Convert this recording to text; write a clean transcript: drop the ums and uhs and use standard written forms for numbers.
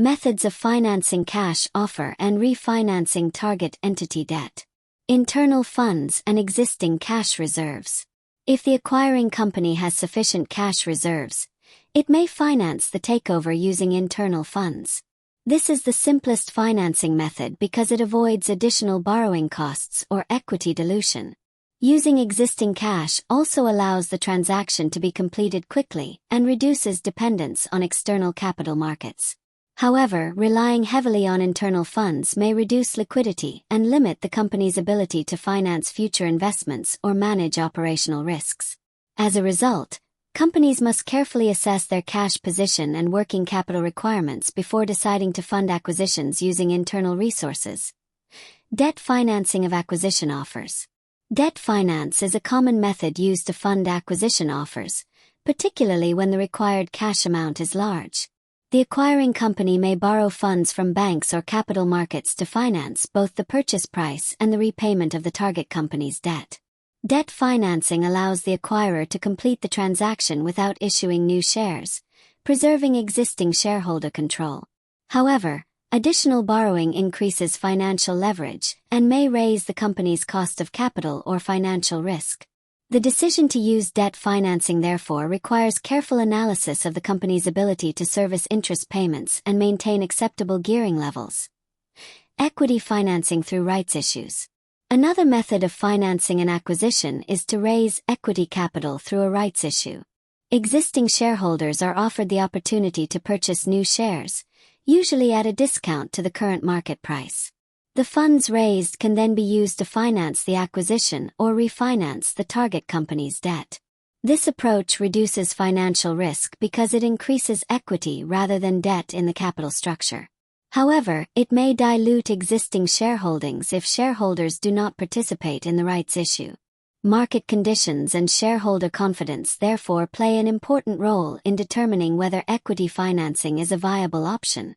Methods of financing: cash offer and refinancing target entity debt. Internal funds and existing cash reserves. If the acquiring company has sufficient cash reserves, it may finance the takeover using internal funds. This is the simplest financing method because it avoids additional borrowing costs or equity dilution. Using existing cash also allows the transaction to be completed quickly and reduces dependence on external capital markets. However, relying heavily on internal funds may reduce liquidity and limit the company's ability to finance future investments or manage operational risks. As a result, companies must carefully assess their cash position and working capital requirements before deciding to fund acquisitions using internal resources. Debt financing of acquisition offers. Debt finance is a common method used to fund acquisition offers, particularly when the required cash amount is large. The acquiring company may borrow funds from banks or capital markets to finance both the purchase price and the repayment of the target company's debt. Debt financing allows the acquirer to complete the transaction without issuing new shares, preserving existing shareholder control. However, additional borrowing increases financial leverage and may raise the company's cost of capital or financial risk. The decision to use debt financing therefore requires careful analysis of the company's ability to service interest payments and maintain acceptable gearing levels. Equity financing through rights issues. Another method of financing an acquisition is to raise equity capital through a rights issue. Existing shareholders are offered the opportunity to purchase new shares, usually at a discount to the current market price. The funds raised can then be used to finance the acquisition or refinance the target company's debt. This approach reduces financial risk because it increases equity rather than debt in the capital structure. However, it may dilute existing shareholdings if shareholders do not participate in the rights issue. Market conditions and shareholder confidence therefore play an important role in determining whether equity financing is a viable option.